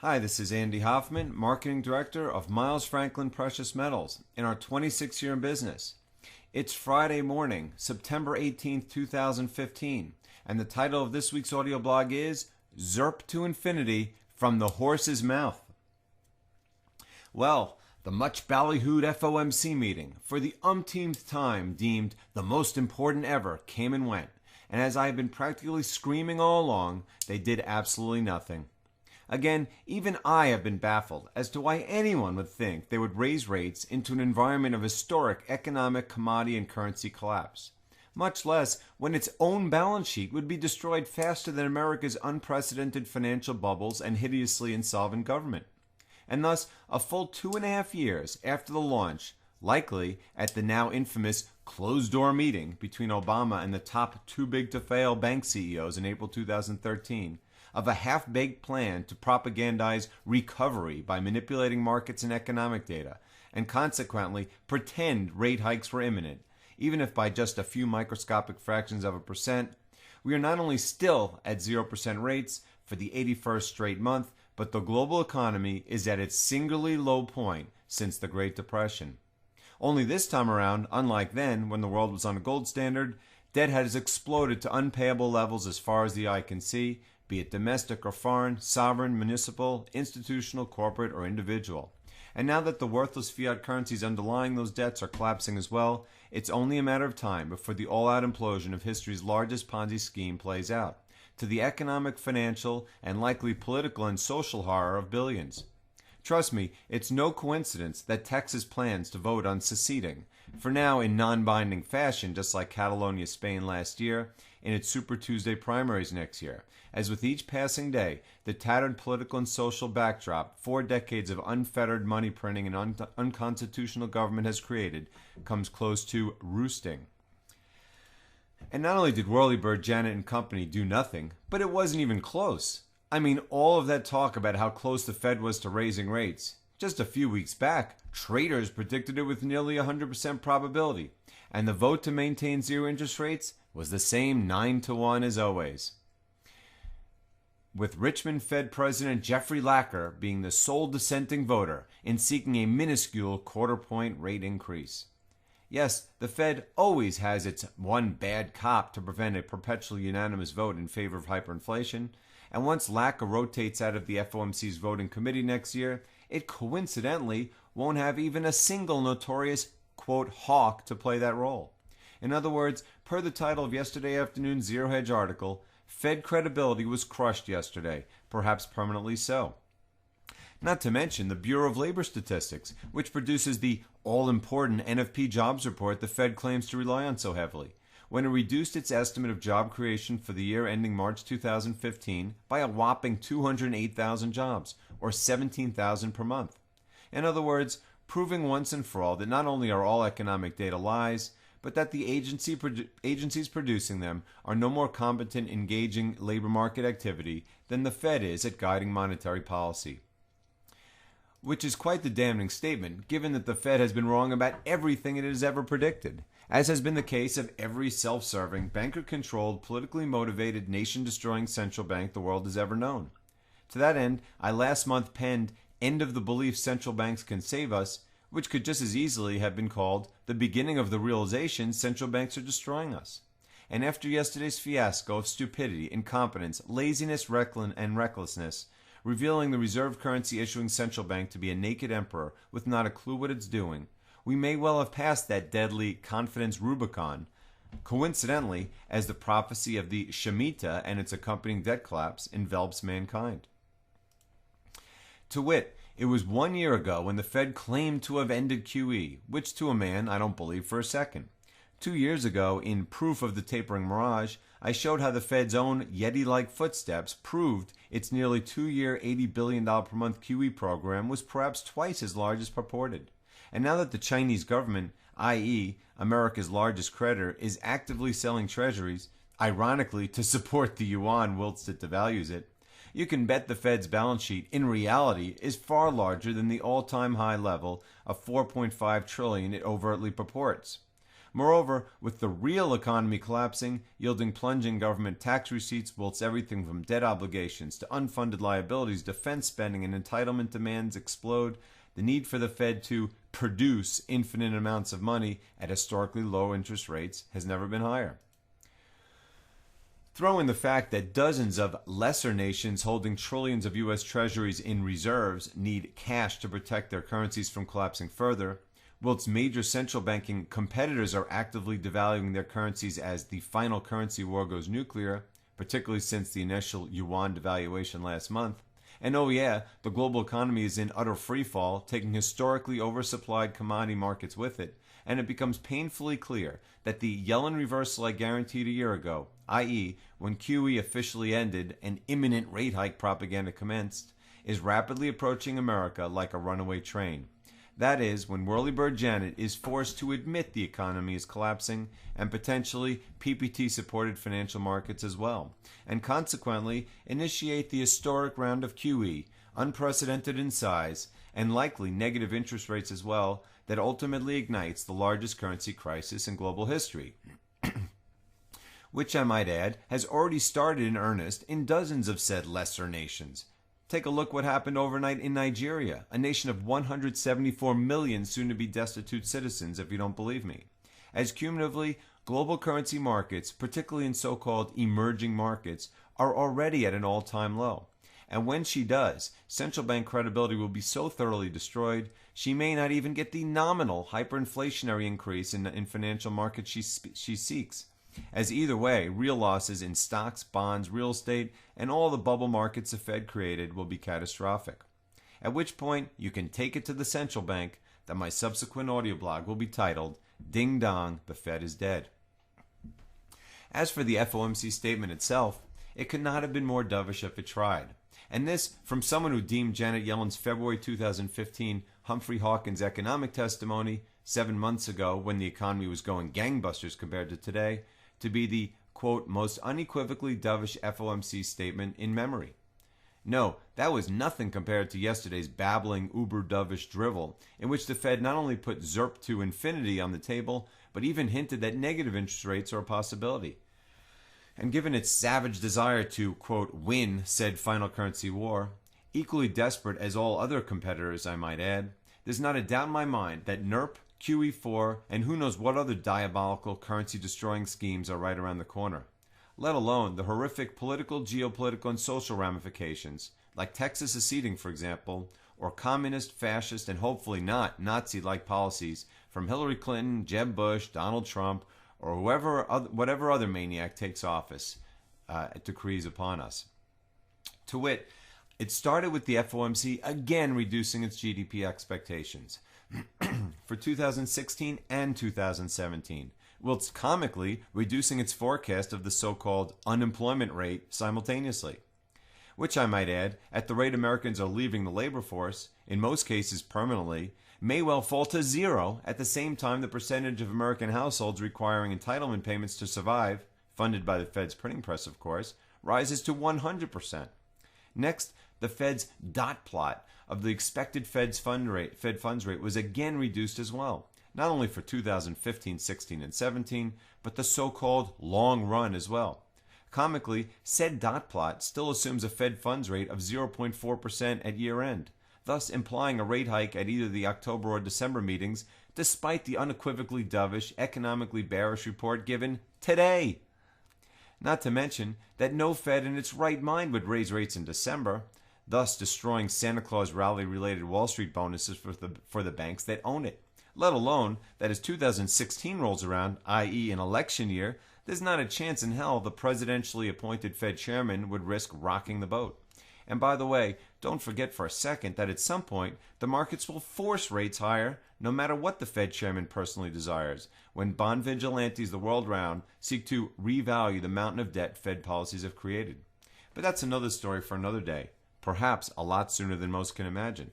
Hi, this is Andy Hoffman, Marketing Director of Miles Franklin Precious Metals in our 26th year in business. It's Friday morning, September 18th, 2015, and the title of this week's audio blog is Zirp to Infinity from the Horse's Mouth. Well, the much ballyhooed FOMC meeting, for the umpteenth time deemed the most important ever, came and went, and as I have been practically screaming all along, they did absolutely nothing. Again, even I have been baffled as to why anyone would think they would raise rates into an environment of historic economic, commodity, and currency collapse, much less when its own balance sheet would be destroyed faster than America's unprecedented financial bubbles and hideously insolvent government. And thus, a full 2.5 years after the launch, likely at the now infamous closed-door meeting between Obama and the top too-big-to-fail bank CEOs in April 2013, of a half-baked plan to propagandize recovery by manipulating markets and economic data, and consequently pretend rate hikes were imminent, even if by just a few microscopic fractions of a percent, we are not only still at 0% rates for the 81st straight month, but the global economy is at its singularly low point since the Great Depression. Only this time around, unlike then when the world was on a gold standard, debt has exploded to unpayable levels as far as the eye can see, be it domestic or foreign, sovereign, municipal, institutional, corporate, or individual. And now that the worthless fiat currencies underlying those debts are collapsing as well, it's only a matter of time before the all-out implosion of history's largest Ponzi scheme plays out, to the economic, financial, and likely political and social horror of billions. Trust me, it's no coincidence that Texas plans to vote on seceding, for now in non-binding fashion, just like Catalonia, Spain last year, in its Super Tuesday primaries next year. As with each passing day, the tattered political and social backdrop 4 decades of unfettered money printing and unconstitutional government has created comes close to roosting. And not only did Whirlybird, Janet and company do nothing, but it wasn't even close. I mean, all of that talk about how close the Fed was to raising rates. Just a few weeks back, traders predicted it with nearly 100% probability, and the vote to maintain zero interest rates was the same 9-1 as always, with Richmond Fed President Jeffrey Lacker being the sole dissenting voter in seeking a minuscule quarter-point rate increase. Yes, the Fed always has its one bad cop to prevent a perpetually unanimous vote in favor of hyperinflation, and once Lacker rotates out of the FOMC's voting committee next year, it coincidentally won't have even a single notorious, quote, hawk to play that role. In other words, per the title of yesterday afternoon's Zero Hedge article, Fed credibility was crushed yesterday, perhaps permanently so. Not to mention the Bureau of Labor Statistics, which produces the all-important NFP jobs report the Fed claims to rely on so heavily, when it reduced its estimate of job creation for the year ending March 2015 by a whopping 208,000 jobs, or 17,000 per month. In other words, proving once and for all that not only are all economic data lies, but that the agencies producing them are no more competent in gauging labor market activity than the Fed is at guiding monetary policy. Which is quite the damning statement, given that the Fed has been wrong about everything it has ever predicted, as has been the case of every self-serving, banker-controlled, politically motivated, nation-destroying central bank the world has ever known. To that end, I last month penned End of the Belief Central Banks Can Save Us, which could just as easily have been called the beginning of the realization central banks are destroying us. And after yesterday's fiasco of stupidity, incompetence, laziness, and recklessness, revealing the reserve currency issuing central bank to be a naked emperor with not a clue what it's doing, we may well have passed that deadly confidence Rubicon, coincidentally, as the prophecy of the Shemitah and its accompanying debt collapse envelops mankind. To wit, it was 1 year ago when the Fed claimed to have ended QE, which to a man I don't believe for a second. 2 years ago, in Proof of the Tapering Mirage, I showed how the Fed's own Yeti-like footsteps proved its nearly 2-year, $80 billion per month QE program was perhaps twice as large as purported. And now that the Chinese government, i.e., America's largest creditor, is actively selling treasuries, ironically to support the yuan whilst it devalues it, you can bet the Fed's balance sheet, in reality, is far larger than the all-time high level of $4.5 trillion it overtly purports. Moreover, with the real economy collapsing, yielding plunging government tax receipts, whilst everything from debt obligations to unfunded liabilities, defense spending, and entitlement demands explode, the need for the Fed to produce infinite amounts of money at historically low interest rates has never been higher. Throw in the fact that dozens of lesser nations holding trillions of U.S. treasuries in reserves need cash to protect their currencies from collapsing further, whilst major central banking competitors are actively devaluing their currencies as the final currency war goes nuclear, particularly since the initial yuan devaluation last month. And oh yeah, the global economy is in utter freefall, taking historically oversupplied commodity markets with it, and it becomes painfully clear that the Yellen reversal I guaranteed a year ago, i.e., when QE officially ended and imminent rate hike propaganda commenced, is rapidly approaching America like a runaway train. That is, when Whirlybird Janet is forced to admit the economy is collapsing and potentially PPT-supported financial markets as well, and consequently initiate the historic round of QE, unprecedented in size, and likely negative interest rates as well, that ultimately ignites the largest currency crisis in global history, which I might add has already started in earnest in dozens of said lesser nations. Take a look what happened overnight in Nigeria, a nation of 174 million soon-to-be destitute citizens, if you don't believe me. As cumulatively, global currency markets, particularly in so-called emerging markets, are already at an all-time low. And when she does, central bank credibility will be so thoroughly destroyed, she may not even get the nominal hyperinflationary increase in financial markets she seeks. As either way, real losses in stocks, bonds, real estate, and all the bubble markets the Fed created will be catastrophic. At which point, you can take it to the central bank that my subsequent audio blog will be titled, Ding Dong, the Fed is Dead. As for the FOMC statement itself, it could not have been more dovish if it tried. And this from someone who deemed Janet Yellen's February 2015 Humphrey Hawkins economic testimony 7 months ago, when the economy was going gangbusters compared to today, to be the, quote, most unequivocally dovish FOMC statement in memory. No, that was nothing compared to yesterday's babbling uber-dovish drivel, in which the Fed not only put Zirp to infinity on the table, but even hinted that negative interest rates are a possibility. And given its savage desire to, quote, win said final currency war, equally desperate as all other competitors, I might add, there's not a doubt in my mind that NERP, QE4, and who knows what other diabolical currency-destroying schemes are right around the corner, let alone the horrific political, geopolitical, and social ramifications, like Texas seceding, for example, or communist, fascist, and hopefully not Nazi-like policies from Hillary Clinton, Jeb Bush, Donald Trump, or whatever other maniac takes office decrees upon us. To wit, it started with the FOMC again reducing its GDP expectations for 2016 and 2017, whilst comically reducing its forecast of the so-called unemployment rate simultaneously. Which I might add, at the rate Americans are leaving the labor force, in most cases permanently, may well fall to zero at the same time the percentage of American households requiring entitlement payments to survive, funded by the Fed's printing press of course, rises to 100%. Next, the Fed's dot plot of the expected Fed funds rate was again reduced as well, not only for 2015, 16, and 17, but the so-called long run as well. Comically, said dot plot still assumes a Fed funds rate of 0.4% at year-end, thus implying a rate hike at either the October or December meetings, despite the unequivocally dovish, economically bearish report given today. Not to mention that no Fed in its right mind would raise rates in December, thus destroying Santa Claus rally-related Wall Street bonuses for the banks that own it. Let alone that as 2016 rolls around, i.e. an election year, there's not a chance in hell the presidentially appointed Fed chairman would risk rocking the boat. And by the way, don't forget for a second that at some point, the markets will force rates higher no matter what the Fed chairman personally desires, when bond vigilantes the world round seek to revalue the mountain of debt Fed policies have created. But that's another story for another day, perhaps a lot sooner than most can imagine.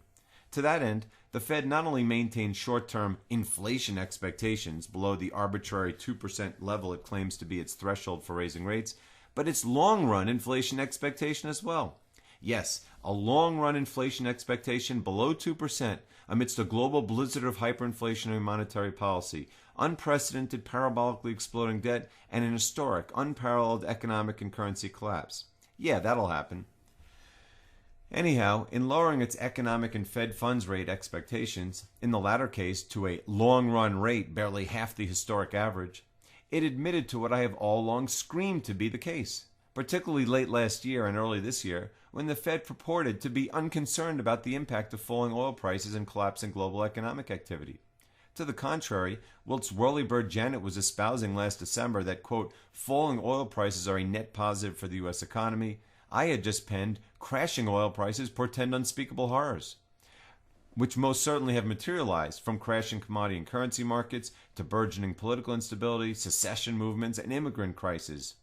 To that end, the Fed not only maintains short-term inflation expectations below the arbitrary 2% level it claims to be its threshold for raising rates, but its long-run inflation expectation as well. Yes, a long-run inflation expectation below 2% amidst a global blizzard of hyperinflationary monetary policy, unprecedented parabolically exploding debt, and an historic, unparalleled economic and currency collapse. Yeah, that'll happen. Anyhow, in lowering its economic and Fed funds rate expectations, in the latter case to a long-run rate barely half the historic average, it admitted to what I have all along screamed to be the case, particularly late last year and early this year, when the Fed purported to be unconcerned about the impact of falling oil prices and collapsing global economic activity. To the contrary, whilst whirlybird Janet was espousing last December that, quote, falling oil prices are a net positive for the U.S. economy, I had just penned, crashing oil prices portend unspeakable horrors, which most certainly have materialized, from crashing commodity and currency markets to burgeoning political instability, secession movements, and immigrant crises,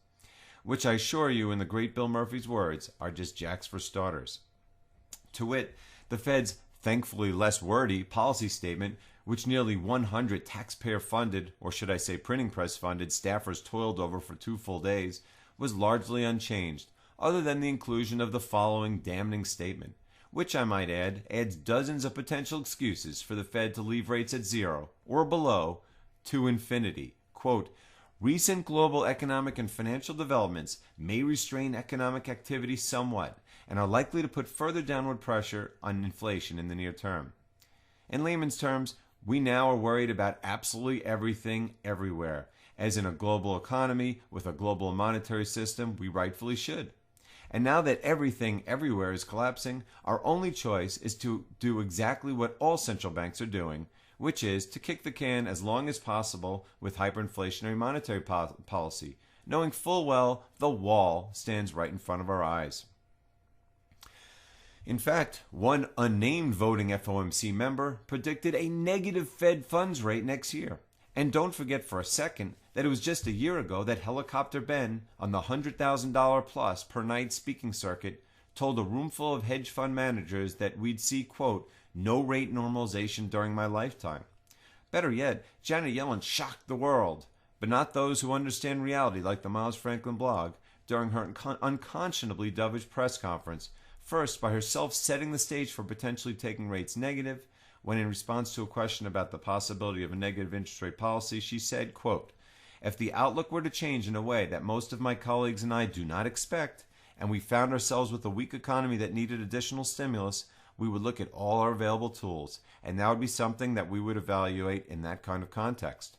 which I assure you, in the great Bill Murphy's words, are just jacks for starters. To wit, the Fed's thankfully less wordy policy statement, which nearly 100 taxpayer-funded, or should I say printing press-funded, staffers toiled over for 2 full days, was largely unchanged, other than the inclusion of the following damning statement, which, I might add, adds dozens of potential excuses for the Fed to leave rates at zero, or below, to infinity. Quote, recent global economic and financial developments may restrain economic activity somewhat, and are likely to put further downward pressure on inflation in the near term. In layman's terms, we now are worried about absolutely everything, everywhere. As in a global economy with a global monetary system, we rightfully should. And now that everything everywhere is collapsing, our only choice is to do exactly what all central banks are doing, which is to kick the can as long as possible with hyperinflationary monetary policy, knowing full well the wall stands right in front of our eyes. In fact, one unnamed voting FOMC member predicted a negative Fed funds rate next year. And don't forget for a second that it was just a year ago that Helicopter Ben, on the $100,000 plus per night speaking circuit, told a roomful of hedge fund managers that we'd see, quote, no rate normalization during my lifetime. Better yet, Janet Yellen shocked the world, but not those who understand reality like the Miles Franklin blog, during her unconscionably dovish press conference, first by herself setting the stage for potentially taking rates negative, when in response to a question about the possibility of a negative interest rate policy, she said, quote, if the outlook were to change in a way that most of my colleagues and I do not expect, and we found ourselves with a weak economy that needed additional stimulus, we would look at all our available tools, and that would be something that we would evaluate in that kind of context.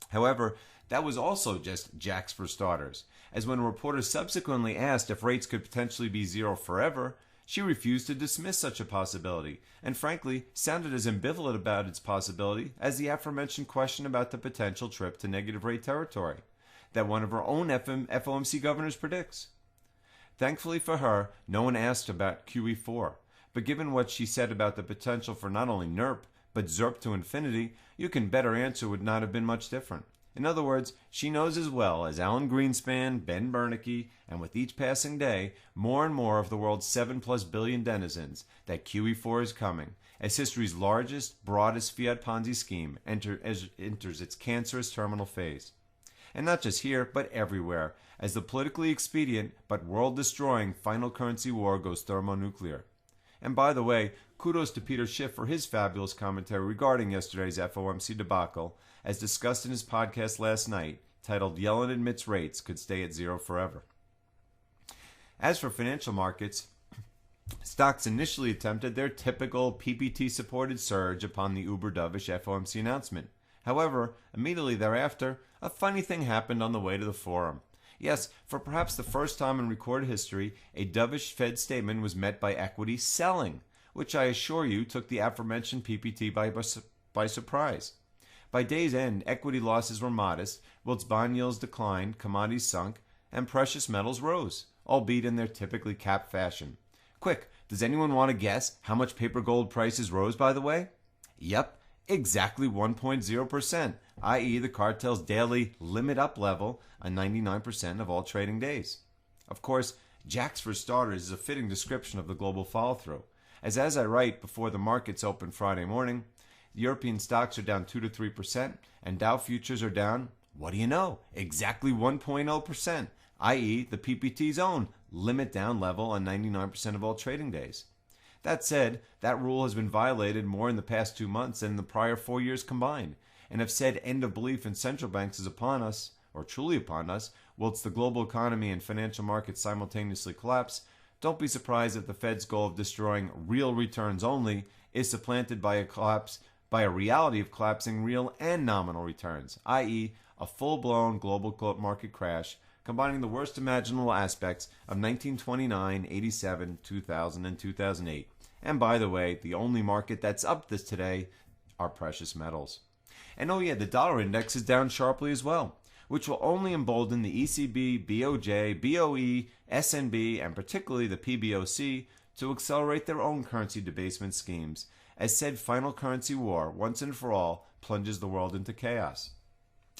However, that was also just jacks for starters, as when a reporter subsequently asked if rates could potentially be zero forever, she refused to dismiss such a possibility, and frankly sounded as ambivalent about its possibility as the aforementioned question about the potential trip to negative rate territory that one of her own FOMC governors predicts. Thankfully for her, no one asked about QE4, but given what she said about the potential for not only NERP, but Zirp to infinity, you can bet her answer would not have been much different. In other words, she knows as well as Alan Greenspan, Ben Bernanke, and with each passing day, more and more of the world's 7+ billion denizens, that QE4 is coming, as history's largest, broadest fiat Ponzi scheme enters its cancerous terminal phase. And not just here, but everywhere, as the politically expedient but world-destroying final currency war goes thermonuclear. And by the way, kudos to Peter Schiff for his fabulous commentary regarding yesterday's FOMC debacle, as discussed in his podcast last night, titled Yellen Admits Rates Could Stay at Zero Forever. As for financial markets, stocks initially attempted their typical PPT-supported surge upon the uber-dovish FOMC announcement. However, immediately thereafter, a funny thing happened on the way to the forum. Yes, for perhaps the first time in recorded history, a dovish Fed statement was met by equity selling, which I assure you took the aforementioned PPT by surprise. By day's end, equity losses were modest, whilst bond yields declined, commodities sunk, and precious metals rose, albeit in their typically capped fashion. Quick, does anyone want to guess how much paper gold prices rose, by the way? Yep, exactly 1.0%, i.e. the cartel's daily limit up level on 99% of all trading days. Of course, jacks for starters is a fitting description of the global follow-through, as I write before the markets open Friday morning, European stocks are down 2 to 3%, and Dow futures are down, what do you know, exactly 1.0%, i.e. the PPT's own limit down level on 99% of all trading days. That said, that rule has been violated more in the past 2 months than in the prior 4 years combined, and have said end of belief in central banks is upon us, or truly upon us, whilst the global economy and financial markets simultaneously collapse, don't be surprised if the Fed's goal of destroying real returns only is supplanted by a reality of collapsing real and nominal returns, i.e., a full-blown global market crash combining the worst imaginable aspects of 1929, 87, 2000, and 2008. And by the way, the only market that's up this today are precious metals. And oh yeah, the dollar index is down sharply as well, which will only embolden the ECB, BOJ, BOE, SNB, and particularly the PBOC to accelerate their own currency debasement schemes, as said final currency war, once and for all, plunges the world into chaos.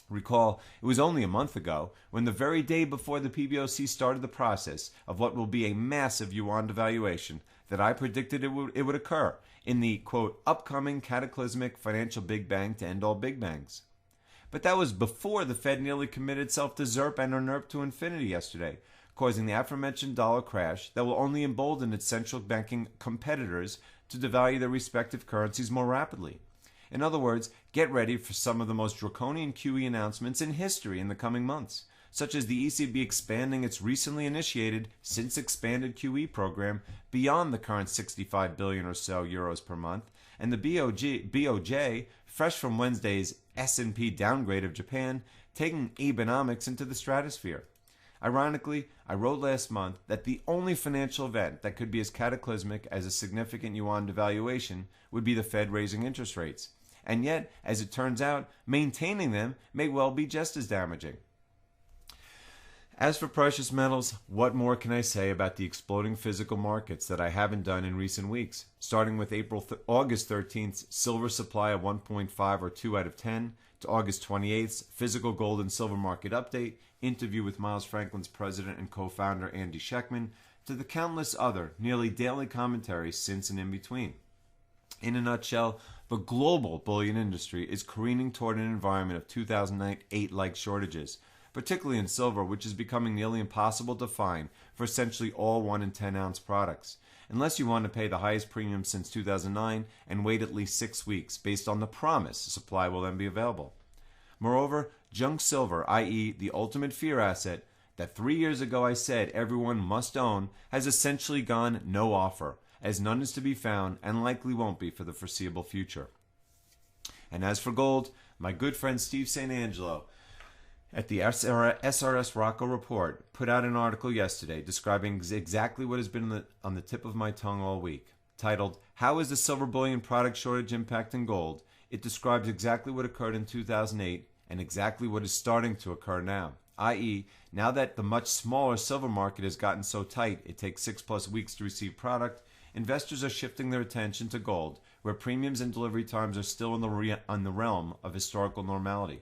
Recall, it was only a month ago, when the very day before the PBOC started the process of what will be a massive yuan devaluation, that I predicted it would occur in the, quote, upcoming cataclysmic financial big bang to end all big bangs. But that was before the Fed nearly committed itself to Zirp and NERP to infinity yesterday, causing the aforementioned dollar crash that will only embolden its central banking competitors to devalue their respective currencies more rapidly. In other words, get ready for some of the most draconian QE announcements in history in the coming months, such as the ECB expanding its recently initiated, since expanded QE program beyond the current 65 billion or so euros per month, and the BOJ, fresh from Wednesday's S&P downgrade of Japan, taking Abenomics into the stratosphere. Ironically, I wrote last month that the only financial event that could be as cataclysmic as a significant yuan devaluation would be the Fed raising interest rates. And yet, as it turns out, maintaining them may well be just as damaging. As for precious metals, what more can I say about the exploding physical markets that I haven't done in recent weeks? Starting with August 13th's silver supply of 1.5 or 2 out of 10, to August 28th's physical gold and silver market update, interview with Miles Franklin's president and co-founder Andy Schectman, to the countless other, nearly daily commentaries since and in between. In a nutshell, the global bullion industry is careening toward an environment of 2008-like shortages, particularly in silver, which is becoming nearly impossible to find for essentially all 1 and 10 ounce products, unless you want to pay the highest premium since 2009 and wait at least 6 weeks based on the promise supply will then be available. Moreover, junk silver, i.e. the ultimate fear asset that 3 years ago I said everyone must own, has essentially gone no offer, as none is to be found and likely won't be for the foreseeable future. And as for gold, my good friend Steve St. Angelo at the SRS Rocco Report put out an article yesterday describing exactly what has been on the tip of my tongue all week. Titled, How is the Silver Bullion Product Shortage Impacting Gold? It describes exactly what occurred in 2008 and exactly what is starting to occur now, i.e., now that the much smaller silver market has gotten so tight it takes 6+ weeks to receive product, investors are shifting their attention to gold, where premiums and delivery times are still in the realm of historical normality.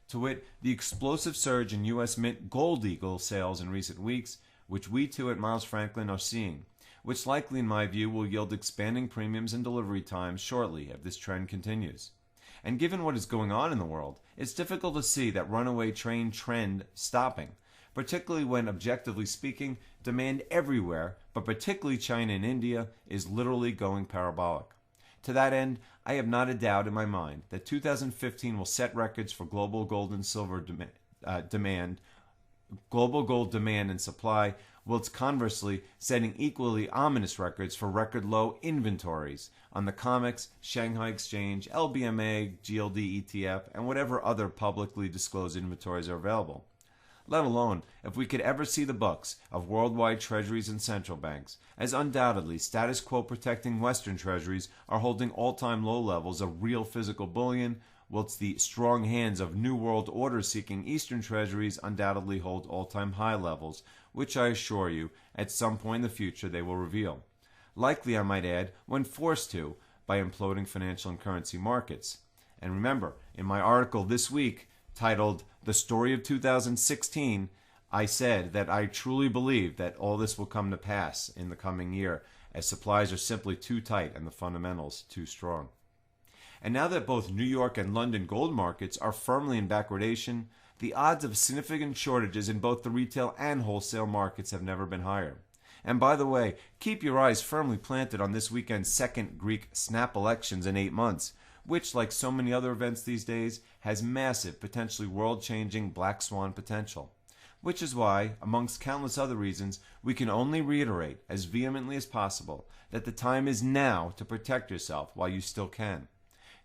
To wit, the explosive surge in U.S. Mint Gold Eagle sales in recent weeks, which we too at Miles Franklin are seeing, which likely in my view will yield expanding premiums and delivery times shortly if this trend continues. And given what is going on in the world, it's difficult to see that runaway train trend stopping, particularly when, objectively speaking, demand everywhere, but particularly China and India, is literally going parabolic. To that end, I have not a doubt in my mind that 2015 will set records for global gold and silver demand and supply, whilst conversely setting equally ominous records for record low inventories on the COMEX, Shanghai Exchange, LBMA, GLD ETF, and whatever other publicly disclosed inventories are available. Let alone if we could ever see the books of worldwide treasuries and central banks, as undoubtedly status quo protecting Western treasuries are holding all-time low levels of real physical bullion, whilst the strong hands of New World Order seeking Eastern treasuries undoubtedly hold all-time high levels, which I assure you, at some point in the future they will reveal. Likely, I might add, when forced to, by imploding financial and currency markets. And remember, in my article this week, titled The Story of 2016, I said that I truly believe that all this will come to pass in the coming year, as supplies are simply too tight and the fundamentals too strong. And now that both New York and London gold markets are firmly in backwardation, the odds of significant shortages in both the retail and wholesale markets have never been higher. And by the way, keep your eyes firmly planted on this weekend's second Greek snap elections in 8 months, which, like so many other events these days, has massive, potentially world-changing black swan potential. Which is why, amongst countless other reasons, we can only reiterate as vehemently as possible that the time is now to protect yourself while you still can.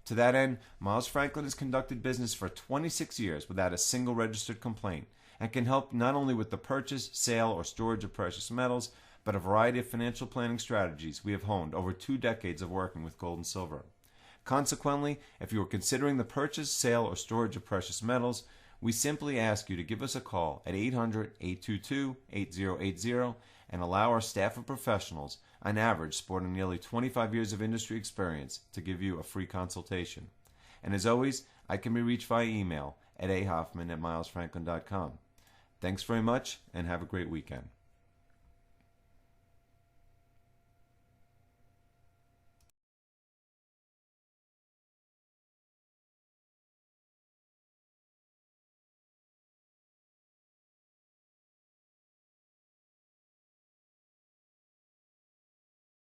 To that end, Miles Franklin has conducted business for 26 years without a single registered complaint and can help not only with the purchase, sale, or storage of precious metals, but a variety of financial planning strategies we have honed over 2 decades of working with gold and silver. Consequently, if you are considering the purchase, sale, or storage of precious metals, we simply ask you to give us a call at 800-822-8080 and allow our staff of professionals, on average sporting nearly 25 years of industry experience, to give you a free consultation. And as always, I can be reached via email at ahoffman@milesfranklin.com. Thanks very much and have a great weekend.